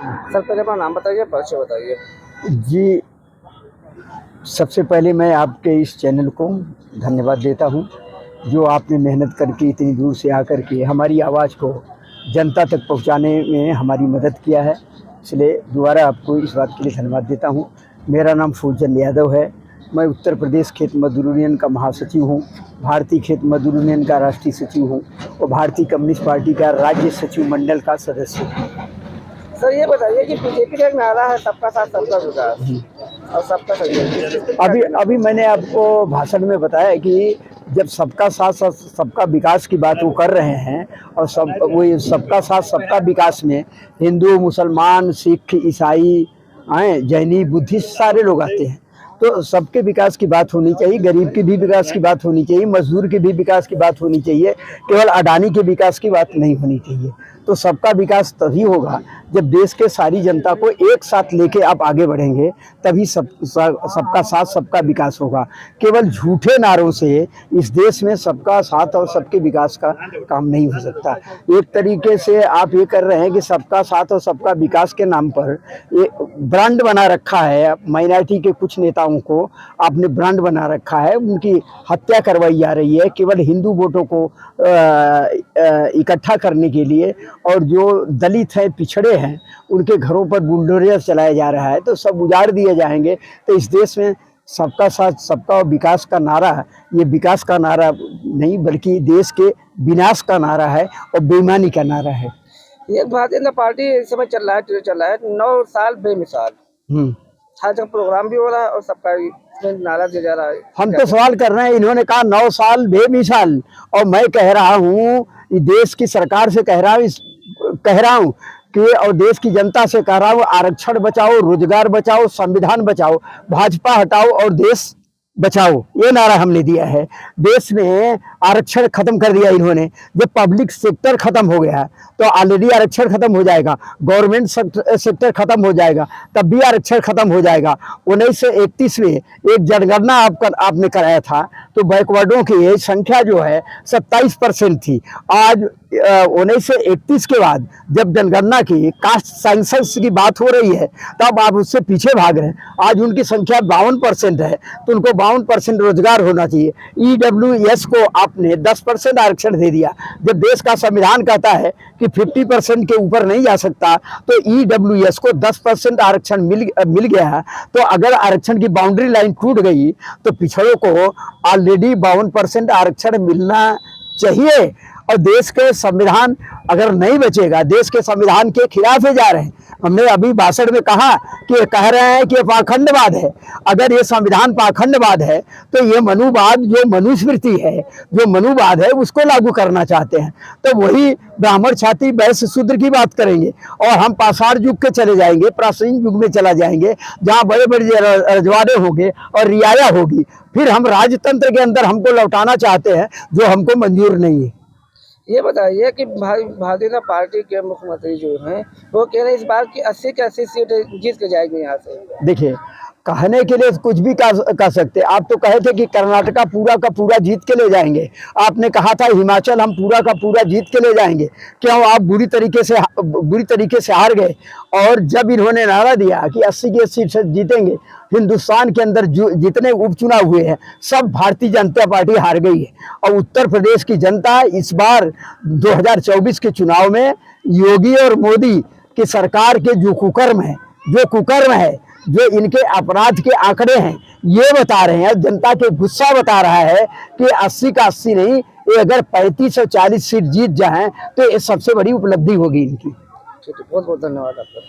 Sir पहले अपना नाम बताइए, परिचय बताइए। जी, सबसे पहले मैं आपके इस चैनल को धन्यवाद देता हूं, जो आपने मेहनत करके इतनी दूर से आकर के हमारी आवाज़ को जनता तक पहुंचाने में हमारी मदद किया है। इसलिए दोबारा आपको इस बात के लिए धन्यवाद देता हूं। मेरा नाम फूलचंद यादव है। मैं उत्तर प्रदेश खेत मजदूर यूनियन का महासचिव हूं, भारतीय खेत मजदूर यूनियन का राष्ट्रीय सचिव हूं और भारतीय कम्युनिस्ट पार्टी का राज्य सचिव मंडल का सदस्य हूँ। सर ये बताइए कि बीजेपी का एक नारा है सबका साथ सबका विकास और सबका सहयोग। अभी मैंने आपको भाषण में बताया कि जब सबका साथ सबका विकास की बात वो कर रहे हैं और वो सबका साथ सबका विकास में हिंदू, मुसलमान, सिख, ईसाई, जैनी, बुद्धिस्ट सारे लोग आते हैं। तो सबके विकास की बात होनी चाहिए, गरीब की भी विकास की बात होनी चाहिए, मजदूर की भी विकास की बात होनी चाहिए, केवल अडानी के विकास की बात नहीं होनी चाहिए। तो सबका विकास तभी होगा जब देश के सारी जनता को एक साथ लेके आप आगे बढ़ेंगे, तभी सबका साथ सबका विकास होगा। केवल झूठे नारों से इस देश में सबका साथ और सबके विकास का काम नहीं हो सकता। एक तरीके से आप ये कर रहे हैं कि सबका साथ और सबका विकास के नाम पर एक ब्रांड बना रखा है। माइनॉरिटी के कुछ नेताओं को आपने ब्रांड बना रखा है, उनकी हत्या करवाई जा रही है केवल हिंदू वोटों को इकट्ठा करने के लिए, और जो दलित हैं, पिछड़े हैं, उनके घरों पर बुलडोजर चलाया जा रहा है। तो सब उजाड़ दिए जाएंगे। तो इस देश में सबका साथ सबका विकास का नारा, ये विकास का नारा नहीं बल्कि देश के विनाश का नारा है और बेईमानी का नारा है। ये भारतीय जनता पार्टी इस समय चल रहा है 9 साल बेमिसाल। आज प्रोग्राम भी हो रहा है और सबका नारा दिया जा रहा है। हम तो सवाल कर रहे हैं, इन्होंने कहा 9 साल बेमिसाल, और मैं कह रहा हूँ, देश की सरकार से कह रहा हूँ कि और देश की जनता से कह रहा हूँ, आरक्षण बचाओ, रोजगार बचाओ, संविधान बचाओ, भाजपा हटाओ और देश बचाओ, ये नारा हमने दिया है। देश में आरक्षण खत्म कर दिया इन्होंने। जब पब्लिक सेक्टर खत्म हो गया तो ऑलरेडी आरक्षण खत्म हो जाएगा, गवर्नमेंट सेक्टर खत्म हो जाएगा, तब भी आरक्षण खत्म हो जाएगा। 1931 में एक जनगणना आपने कराया था, तो बैकवर्डों की संख्या जो है 27% थी। आज 1931 के बाद जब जनगणना की कास्ट सेंसस की बात हो रही है, तब आप उससे पीछे भाग रहे हैं। आज उनकी संख्या 52% है, तो उनको 52% रोजगार होना चाहिए। EWS को आपने 10% आरक्षण दे दिया। जब देश का संविधान कहता है कि 50% के ऊपर नहीं जा सकता, तो EWS को 10% आरक्षण मिल गया। तो अगर आरक्षण की बाउंड्री लाइन टूट गई तो पिछड़ों को ऑलरेडी 52% आरक्षण मिलना चाहिए। और देश के संविधान अगर नहीं बचेगा, देश के संविधान के खिलाफ ही जा रहे हैं। हमने अभी भाषण में कहा कि कह रहे हैं कि पाखंडवाद है। अगर ये संविधान पाखंडवाद है तो ये मनुवाद, जो मनुस्मृति है, जो मनुवाद है, उसको लागू करना चाहते हैं। तो वही ब्राह्मण छाती वैश्य शूद्र की बात करेंगे और हम पाषाण युग के चले जाएंगे, प्राचीन युग में चला जाएंगे, जहाँ बड़े बड़े रजवाड़े होंगे और रियाया होगी। फिर हम राजतंत्र के अंदर हमको लौटाना चाहते हैं, जो हमको मंजूर नहीं है। ये बताइए कि भारतीय जनता पार्टी के मुख्यमंत्री जो हैं वो कह रहे हैं इस बार की 80 की 80 सीटें जीत के जाएंगे यहाँ से। देखिए, कहने के लिए कुछ भी कह सकते। आप तो कहे थे कि कर्नाटका पूरा का पूरा जीत के ले जाएंगे, आपने कहा था हिमाचल हम पूरा का पूरा जीत के ले जाएंगे। क्यों आप बुरी तरीके से हार गए? और जब इन्होंने नारा दिया कि 80 की 80 सीट जीतेंगे, हिंदुस्तान के अंदर जितने उपचुनाव हुए हैं सब भारतीय जनता पार्टी हार गई है। और उत्तर प्रदेश की जनता इस बार 2024 के चुनाव में योगी और मोदी की सरकार के जो कुकर्म है, जो इनके अपराध के आंकड़े हैं, ये बता रहे हैं, जनता के गुस्सा बता रहा है कि 80 का 80 नहीं, ये अगर 35 और 40 सीट जीत जाएं तो ये सबसे बड़ी उपलब्धि होगी इनकी। ठीक है, बहुत बहुत धन्यवाद आपका।